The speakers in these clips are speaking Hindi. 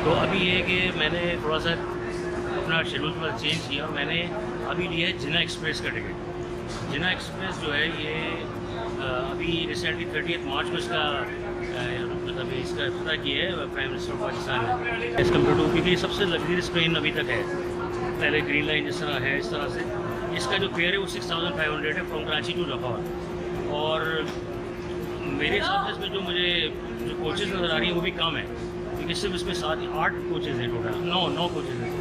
तो अभी ये कि मैंने थोड़ा सा अपना शेड्यूल थोड़ा चेंज किया और मैंने अभी लिया है जिना एक्सप्रेस का टिकट। जिना एक्सप्रेस जो है ये अभी रिसेंटली 30 मार्च को इसका मतलब इसका इफ्तिताह किया है प्राइम मिनिस्टर ऑफ पाकिस्तान ने एज़ कम्पेयर टू, क्योंकि सबसे लग्जरियस ट्रेन अभी तक है। पहले ग्रीन लाइन जिस तरह है इस तरह से इसका जो फेयर है वो 6500 है फ्रॉम कराची टू लाहौर। और मेरे हिसाब से इसमें जो मुझे जो कोचेज़ नज़र आ रही हैं वो भी कम है, क्योंकि सिर्फ इसमें 8 कोचेज़ हैं टोटल, 9 कोचेज़ हैं।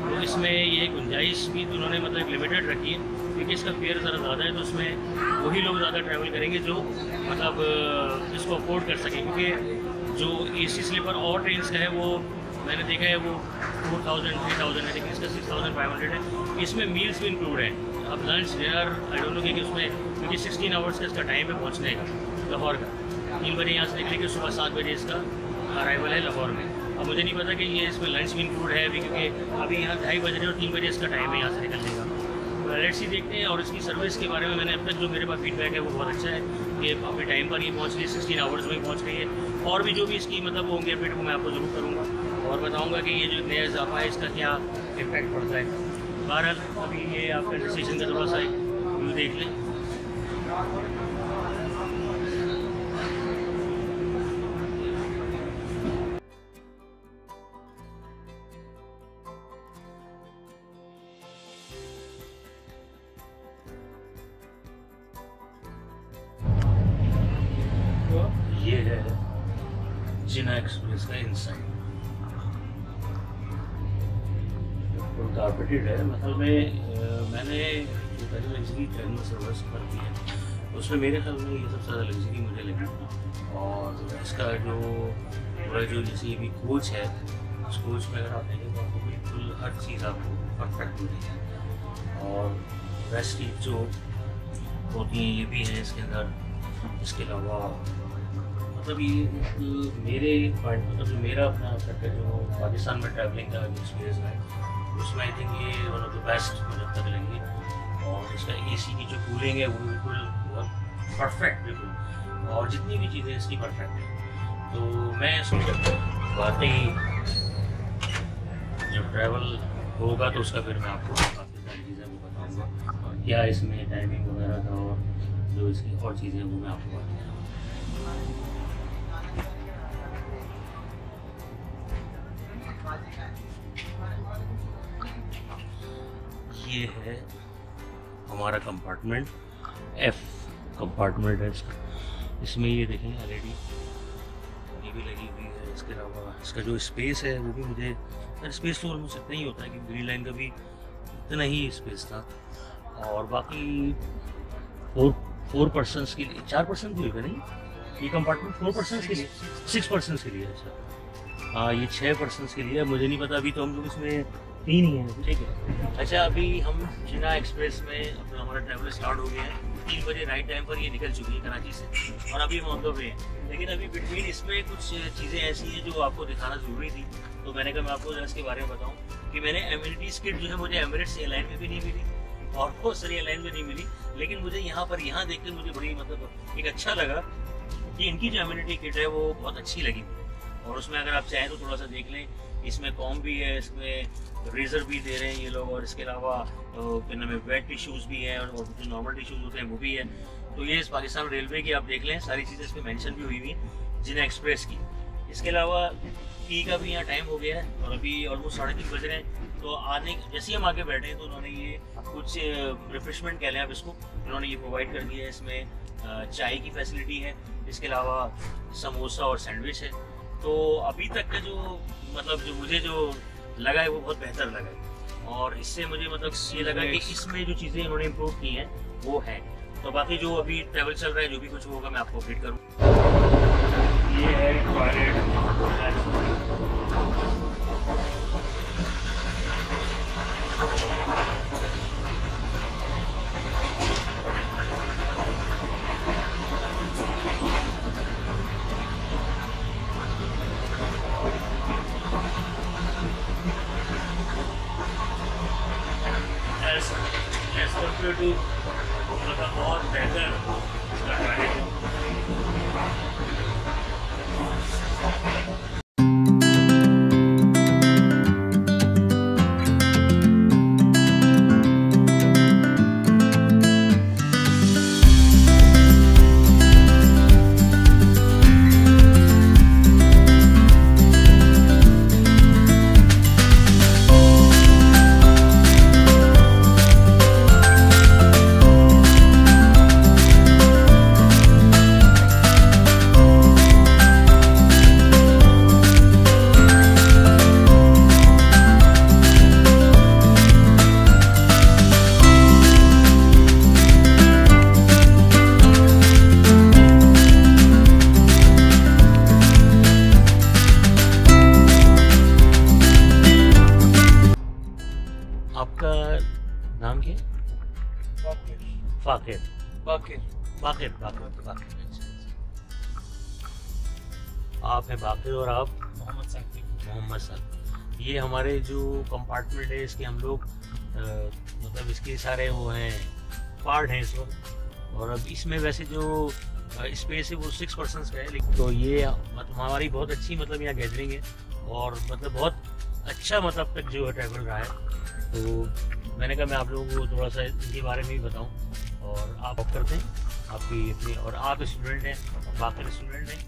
तो इसमें ये गुंजाइश भी तो उन्होंने मतलब लिमिटेड रखी है, क्योंकि इसका फेयर ज़रा ज़्यादा है। तो उसमें वही लोग ज़्यादा ट्रैवल करेंगे जो मतलब इसको अफोर्ड कर सकें, क्योंकि जो AC स्लीपर और ट्रेन का है वो मैंने देखा है वो 4000 3000 है, लेकिन इसका 6500 है। इसमें मील्स भी इंक्लूड है। अब lunch dinner I don't know कि उसमें, क्योंकि 16 आवर्स का इसका टाइम है पहुँचने का लाहौर का। 3 बजे यहाँ से निकलेंगे, सुबह 7 बजे इसका अराइवल है लाहौर में। अब मुझे नहीं पता कि ये इसमें लंच भी इंक्लूड है अभी, क्योंकि अभी यहाँ 2:30 बज रहे हैं और 3 बजे इसका टाइम है यहाँ से निकलने का। तो लेट्स सी देखते हैं। और इसकी सर्विस के बारे में मैंने अब तक जो मेरे पास फीडबैक है वो बहुत अच्छा है कि अपने टाइम पर ही पहुँच रही है, 16 आवर्स में ही पहुँच रही है। और भी जो भी इसकी मतलब होंगे अपडेट वो मैं आपको ज़रूर करूँगा और बताऊँगा कि ये जो नया इजाफा है इसका क्या इम्पैक्ट पड़ता है। बहरहाल अभी ये आपका स्टेशन का थोड़ा सा व्यू देख लें। ये है जिना एक्सप्रेस का इनसाइड। कारपेटेड है, मतलब मैंने जो पहले लग्जरी ट्रेन में सर्विस पर की है उसमें मेरे ख्याल में ये सबसे ज़्यादा लग्जरी मुझे लगी। और इसका जो जैसे भी कोच है उस कोच में अगर आप देखें तो आपको बिल्कुल हर चीज़ आपको परफेक्ट मिलेगी। और रेस्ट की जो होती हैं ये भी है इसके अंदर। इसके अलावा मतलब ये मेरे पॉइंट मतलब जो मेरा अपना जो पाकिस्तान में ट्रैवलिंग का एक्सपीरियंस है उसमें आई थिंक ये वन ऑफ द बेस्ट मुझे अब तक लगी। और इसका AC की जो कूलिंग है वो बिल्कुल परफेक्ट बिल्कुल, और जितनी भी चीज़ें इसकी परफेक्ट है। तो मैं वाकई जब ट्रैवल होगा तो उसका फिर मैं आपको काफ़ी सारी चीज़ें वो बताऊँगा, क्या इसमें टाइमिंग वगैरह का और जो इसकी और चीज़ें वो मैं आपको बताऊँगा। ये है हमारा कंपार्टमेंट, F कंपार्टमेंट है इसका। इसमें ये देखें LED ये भी लगी हुई है। इसके अलावा इसका जो स्पेस है वो भी मुझे स्पेस तो ऑलमोस्ट इतना ही होता है कि ग्रीन लाइन का भी इतना ही स्पेस था। और बाकी 4 पर्सनस के लिए 4 पर्सन के लिए नहीं, ये कंपार्टमेंट 4 पर्सनस के लिए 6 पर्सनस के लिए है सर। हाँ ये 6 पर्सनस के लिए, मुझे नहीं पता। अभी तो हम लोग इसमें 3 ही हैं, ठीक है। अच्छा अभी हम जिना एक्सप्रेस में अपना हमारा ट्रैवल स्टार्ट हो गया है। 3 बजे राइट टाइम पर ये निकल चुकी है कराची से और अभी हम ऑन द वे हैं। लेकिन अभी बिटवीन इसमें कुछ चीज़ें ऐसी हैं जो आपको दिखाना ज़रूरी थी, तो मैंने कहा मैं आपको जरा इसके बारे में बताऊँ कि मैंने एमिनिटीज़ किट जो है मुझे एमिरेट्स एयरलाइन में भी नहीं मिली और बहुत सारी एयरलाइन में नहीं मिली। लेकिन मुझे यहाँ देख कर मुझे बड़ी मतलब एक अच्छा लगा कि इनकी जो एमिनिटी किट है वो बहुत अच्छी लगी मुझे। और उसमें अगर आप चाहें तो थोड़ा सा देख लें, इसमें कॉम भी है, इसमें रेजर भी दे रहे हैं ये लोग, और इसके अलावा क्या नाम है वेट टिश्यूज़ भी हैं और जो नॉर्मल टिश्यूज़ होते हैं वो भी है। तो ये इस पाकिस्तान रेलवे की आप देख लें, सारी चीज़ें इस पर मैंशन भी हुई हुई जिना एक्सप्रेस की। इसके अलावा टी का भी यहाँ टाइम हो गया है और अभी ऑलमोस्ट 3:30 बज रहे हैं। तो आने जैसे ही हम आगे बैठे हैं तो उन्होंने ये कुछ रिफ्रेशमेंट कह लें आप इसको, उन्होंने ये प्रोवाइड कर दिया है। इसमें चाय की फैसिलिटी है, इसके अलावा समोसा और सैंडविच है। तो अभी तक का जो मतलब जो मुझे जो लगा है वो बहुत बेहतर लगा है। और इससे मुझे मतलब ये लगा कि इसमें जो चीज़ें उन्होंने इम्प्रूव की हैं वो है। तो बाकी जो अभी ट्रैवल चल रहा है जो भी कुछ होगा मैं आपको अपडेट करूँ। ये है टॉयलेट। बहुत बेहतर इसका टॉयलेट है। बाकिर। आप हैं बाकिर और आप मोहम्मद साकिब। ये हमारे जो कंपार्टमेंट है इसके हम लोग मतलब इसके सारे वो हैं पार्ट हैं इस वक्त। और अब इसमें वैसे जो स्पेस है वो 6 पर्सन्स का है, लेकिन तो ये मतलब हमारी बहुत अच्छी मतलब यहाँ गैदरिंग है और मतलब बहुत अच्छा मतलब तक जो है ट्रैवल रहा है। तो मैंने कहा मैं आप लोगों को थोड़ा सा इनके बारे में भी बताऊँ। और आप करते हैं आपकी अपनी, और आप स्टूडेंट हैं, बाकी स्टूडेंट हैं,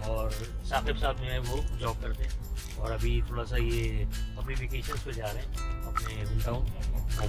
और साकिब साहब जो हैं वो जॉब करते हैं और अभी थोड़ा सा ये अपनी वेकेशंस पे जा रहे हैं, अपने होम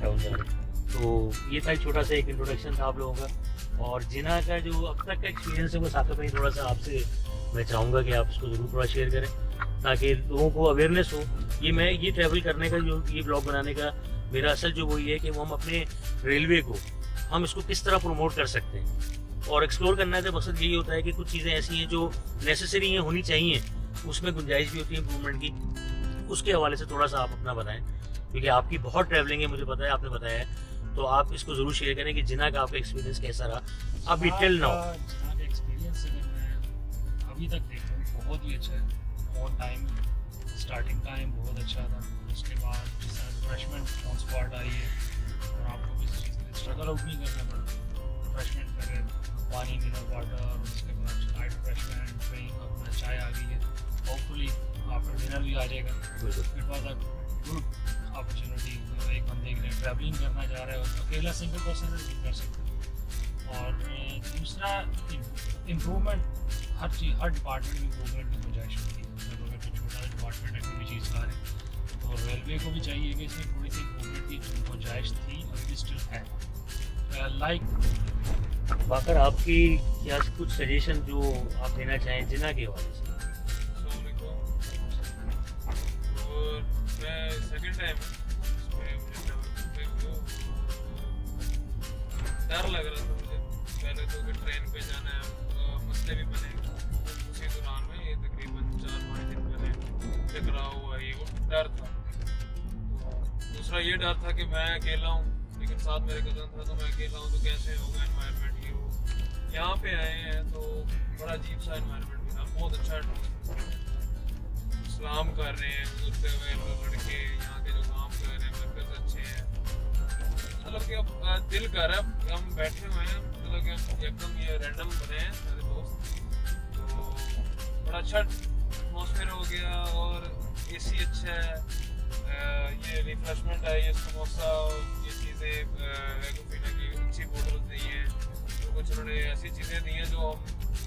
टाउन जा रहे हैं। तो ये था एक छोटा सा एक इंट्रोडक्शन था आप लोगों का। और जिना का जो अब तक का एक्सपीरियंस है वो साकिब भाई थोड़ा सा आपसे मैं चाहूँगा कि आप उसको ज़रूर थोड़ा शेयर करें ताकि लोगों को अवेयरनेस हो। ये ट्रैवल करने का जो ये ब्लॉग बनाने का मेरा असल जो वही है कि वो हम अपने रेलवे को हम इसको किस तरह प्रमोट कर सकते हैं और एक्सप्लोर करना है। तो मकसद यही होता है कि कुछ चीज़ें ऐसी हैं जो नेसेसरी हैं, होनी चाहिए, उसमें गुंजाइश भी होती है इम्प्रूवमेंट की। उसके हवाले से थोड़ा सा आप अपना बताएं, क्योंकि आपकी बहुत ट्रैवलिंग है, मुझे पता है, आपने बताया है। तो आप इसको ज़रूर शेयर करें कि जिना का आपका एक्सपीरियंस कैसा रहा अभी टिल नाउ। जिना का एक्सपीरियंस अगर मैं अभी तक देखूँ बहुत ही अच्छा है। और टाइम स्टार्टिंग टाइम बहुत अच्छा था। उसके बाद जिस तरह रिफ्रेशमेंट ऑन स्पॉट आई है और आपको किसी चीज़ के लिए स्ट्रगल आउट नहीं करना पड़ा। रिफ्रेशमेंट करें, पानी मिनरल वाटर, और उसके बाद लाइट रिफ्रेशमेंट, ड्रिंक, अपना चाय आ गई है। होपफुली आफ्टर डिनर भी आ जाएगा। It was a good opportunity. एक बंदे के लिए ट्रैवलिंग करना चाह रहे हो, अकेला सिंगल पर्सन नहीं कर सकते। और दूसरा इम्प्रूवमेंट, हर डिपार्टमेंट में इम्प्रूवमेंट की गुंजाइश होती है। मतलब अगर कोई छोटा डिपार्टमेंट है कोई भी चीज़ ला रहे तो रेलवे को भी चाहिए कि इसमें थोड़ी सी इम्प्रूवमेंट की गुंजाइश थी और भी स्टिल है। लाइक बाकर आपकी क्या कुछ सजेशन जो आप देना चाहें जिना के हवाले से? मैं सेकंड टाइम इसमें मुझे डर लग रहा था मुझे पहले तो कि ट्रेन पे जाना है, मसले भी बने उसी दौरान में। ये तकरीबन 4-5 दिन पहले टकराव हुआ, ये वो डर था। तो दूसरा ये डर था कि मैं अकेला हूँ, लेकिन साथ मेरे कज़न था, तो मैं अकेला हूँ तो कैसे होगा एनवायरनमेंट। ये वो यहाँ पे आए हैं तो बड़ा अजीब सा एनवायरनमेंट भी था, बहुत अच्छा सलाम कर रहे हैं गुजरते हुए लड़के, यहाँ के जो काम कर रहे हैं वर्कर्स अच्छे हैं। मतलब कि अब दिल कर रहा है, हम बैठे हुए हैं, मतलब कि हम एकदम ये रैंडम बने हैं सारे दोस्त, तो बड़ा अच्छा एटमॉस्फेयर हो गया। और एसी अच्छा है, ये रिफ्रेशमेंट है, ये समोसा, ये चीज़ें पीने की अच्छी बोतल दी हैं, तो कुछ उन्होंने ऐसी चीज़ें दी हैं जो हम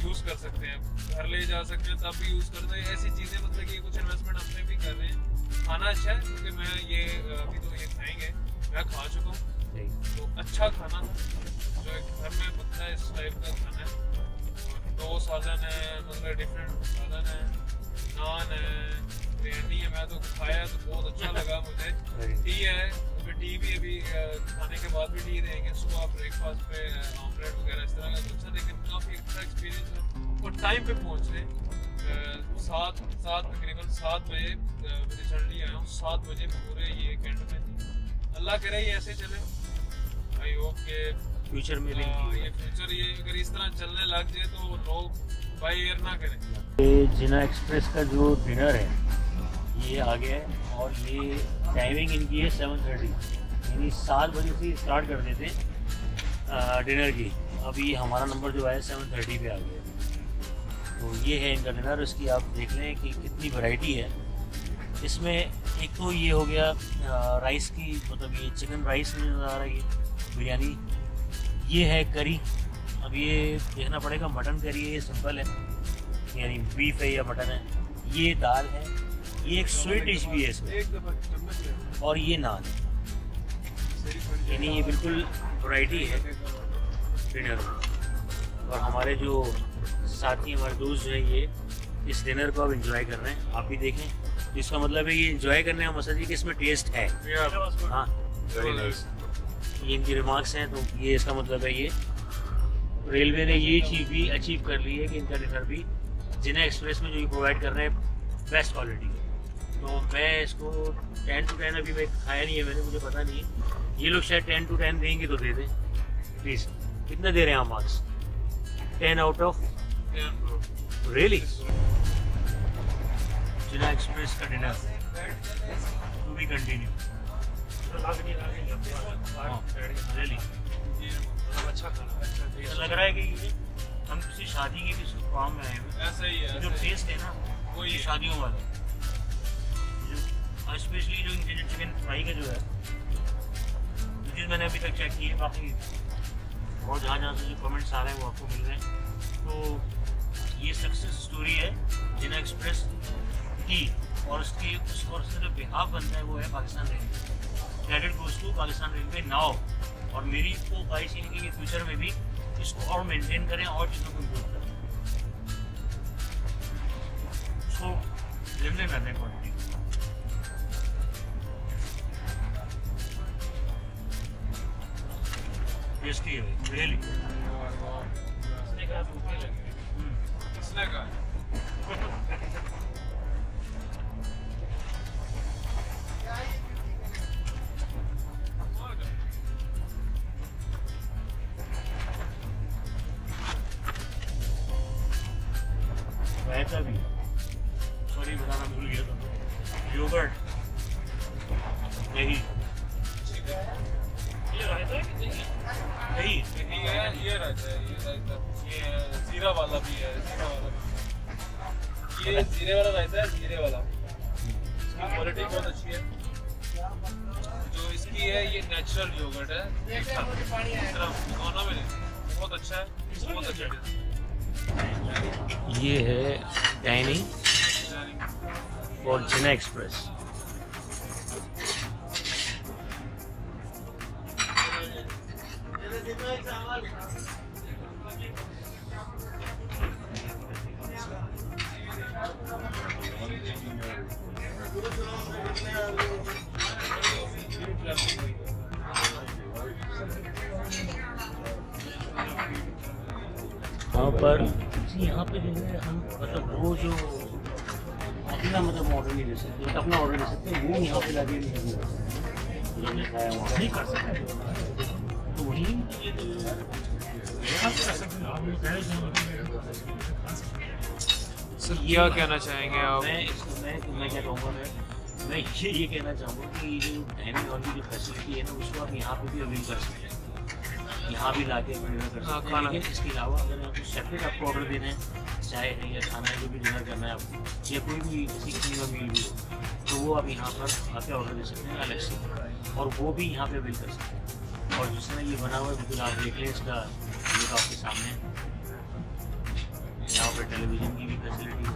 यूज़ कर सकते हैं, घर ले जा सकते हैं, तब भी यूज़ करते हैं। ऐसी चीज़ें मतलब कि कुछ इन्वेस्टमेंट अपने भी कर रहे हैं। खाना अच्छा है, क्योंकि मैं ये अभी तो ये खाएंगे, मैं खा चुका हूँ, तो अच्छा खाना था जो एक घर में बनता है, इस टाइप का खाना है। और 2 सालन है, मतलब डिफरेंट सालन है, नान है, बिरयानी है। मैं तो खाया तो बहुत अच्छा लगा मुझे। टी है, टी भी अभी खाने के बाद भी टी देंगे सुबह ब्रेकफास्ट पे, ऑमलेट वगैरह इस तरह का अच्छा, लेकिन काफ़ी अच्छा एक्सपीरियंस है। और टाइम पे पहुँच रहे, तकरीबन 7 बजे रिजल्ट आया हूँ, 7 बजे पूरे ये कैंट में थी। अल्लाह करे ये ऐसे चले, आई होप के फ्यूचर में भी ये फ्यूचर ये अगर इस तरह चलने लग जाए तो लोग बाई एयर ना करें। ये जिना एक्सप्रेस का जो डिनर है ये आ गया है, और ये टाइमिंग इनकी है 7:30, यानी 7 बजे से स्टार्ट कर देते हैं डिनर की। अभी हमारा नंबर जो है 7:30 पे आ गया है। तो ये है इनका डिनर। इसकी आप देख लें कि कितनी वैरायटी है इसमें। एक तो ये हो गया राइस की, मतलब ये चिकन राइस में नज़र आ रहा है, ये बिरयानी, ये है करी। अब ये देखना पड़ेगा, मटन करी है, ये सिंपल है, यानी बीफ है या मटन है। ये दाल है, ये एक स्वीट डिश भी है इसमें, और ये नान, यानी ये बिल्कुल वैरायटी है डिनर में। और हमारे जो साथी, हमारे दोस्त जो है, ये इस डिनर को अब एंजॉय कर रहे हैं। आप भी देखें, तो इसका मतलब है ये एंजॉय करने का मसला है कि इसमें टेस्ट है। हाँ, वेरी नाइस। ये इनकी रिमार्क्स हैं, तो ये इसका मतलब है ये रेलवे ने ये चीज़ भी अचीव कर ली है कि इनका डिनर भी जिना एक्सप्रेस में जो ये प्रोवाइड कर रहे हैं बेस्ट क्वालिटी। तो मैं इसको 10 to 10 अभी मैं खाया नहीं है मैंने, मुझे पता नहीं है। ये लोग शायद 10 to 10 देंगे तो दे दें प्लीज़। कितना दे रहे हैं आप marks? 10 out of 10 bro. really. Jinnah Express का dinner to be continue. Really. अच्छा खाना, अच्छा ऐसा लग रहा है कि हम किसी शादी के किसी काम में आए हुए हैं। ऐसा ही है, जो ऐसा ही टेस्ट है ना वो ये शादियों वाला, स्पेशली जो इनके जो चिकन फ्राई का जो है, जो मैंने अभी तक चेक किए, बाकी बहुत जहाँ से जो कमेंट्स आ रहे हैं वो आपको मिल रहे हैं। तो ये सक्सेस स्टोरी है जिन्ना एक्सप्रेस की, और उसके जो बिहाफ बनता है वो है Pakistan railway. Credit goes to Pakistan railway now. और मेरी तो ख्वाहिश है कि फ्यूचर में भी इसको और मेंटेन करें और चीज़ों को इम्प्रूव करें, उसको लेने करने क्वान्टिटी। टेस्टी है रियली। इसने कहा भूख नहीं लगी। इसने कहा रायता भी, सॉरी बताना भूल गया था, योगर्ट, दही, ये रायता है कि दही? दही ये रहता है, ये जीरा वाला भी है, जीरा वाला भी। ये जीरे वाला रहता है, जीरे वाला। इसकी क्वालिटी बहुत अच्छी है। जो इसकी है ये नेचुरल योगर्ट है, खाना में बहुत अच्छा है, बहुत अच्छा है। ये है डाइनिंग और जिन्ना एक्सप्रेस। यहाँ पर जो है हम मतलब वो जो अपना मतलब ऑर्डर नहीं दे सकते, अपना ऑर्डर दे सकते, वो यहाँ पे लाके नहीं कर सकते, तो वही सर क्या कहना चाहेंगे आप? मैं क्या कहूँगा, मैं ये कहना चाहूँगा कि ये जो डाइनिंग हॉल की जो फैसिलिटी है ना उसको आप यहाँ पे भी अवेल कर सकते हैं, यहाँ भी ला के डिनर कर सकते हैं। लेकिन इसके अलावा अगर आप सेपरेट आपको ऑर्डर देना है, चाय है या खाना है, जो भी डिनर करना है आपको, या कोई भी किसी किस्म का मील भी हो, तो वो आप यहाँ पर आके ऑर्डर दे सकते हैं अलग से, और वो भी यहाँ पे अवेल कर सकते हैं। और जिस तरह ये बना हुआ है बिल्कुल आप देख लें, इसका लुक आपके सामने, यहाँ पर टेलीविज़न की भी फैसिलिटी है।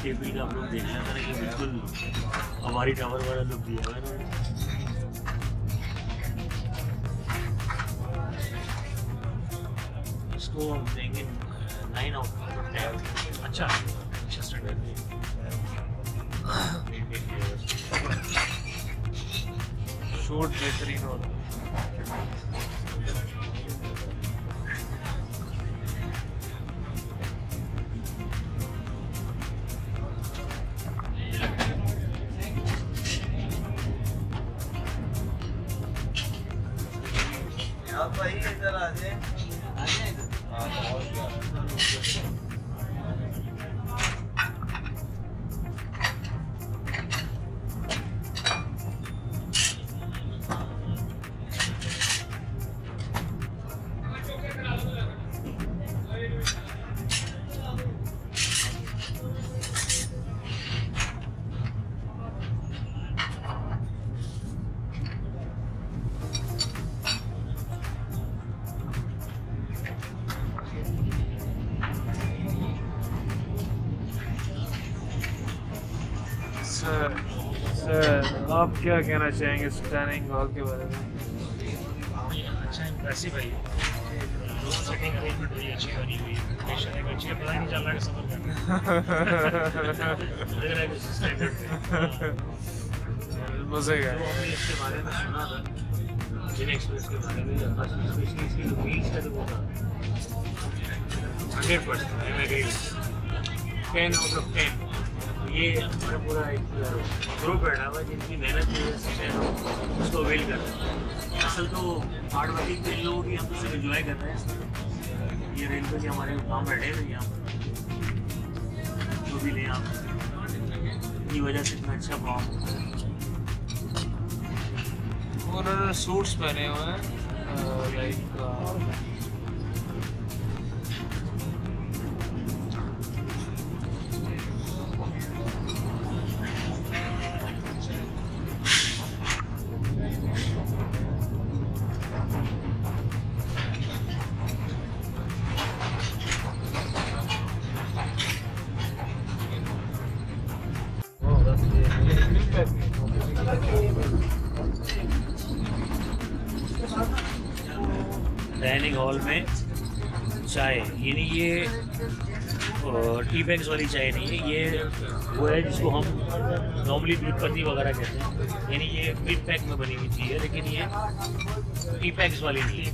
भी आप लोग देख लेना कि बिल्कुल हमारी टावर वाला लुक दिया हुआ है। इसको हम देंगे 9 आउट ऑफ 10। अच्छा स्टैंडर्ड शूट बेहतरीन होता है। इधर आ जाए सर आप क्या कहना चाहेंगे डाइनिंग हॉल के बारे में? अच्छा इम्प्रेसिव है ये, सेटिंग अरेंजमेंट बड़ी अच्छी बनी हुई है, लोकेशन एक अच्छी है, पता ही नहीं चल रहा है कि सफर करना है। लग रहा है कि स्टैंडर्ड है। मजे जो गए। हमने इसके बारे में सुना था, जिन एक्सप्रेस के बारे में, स्पेशली इसकी जो व्हील्स का जो वो था 100% आई एग्री 10 आउट ऑफ 10। ये हमारा पूरा एक ग्रुप बैठा हुआ है जिनकी मेहनत की वजह से हम उसको अवेल कर रहे हैं। असल तो हार्ड वर्किंग के लोग ही हम तो सिर्फ इंजॉय कर रहे हैं। ये रेलवे के हमारे काम बैठे हैं यहाँ पर, जो भी लें आप, की वजह से इतना अच्छा काम। उन्होंने सूट्स पहने हुए हैं लाइक डाइनिंग हॉल में चाय, यानी ये टी बैग्स वाली चाय नहीं है, ये वो है जिसको हम नॉर्मली दूध पत्ती वगैरह कहते हैं, यानी ये मिड पैक में बनी हुई चीज़ है, लेकिन ये टी पैक्स वाली नहीं है।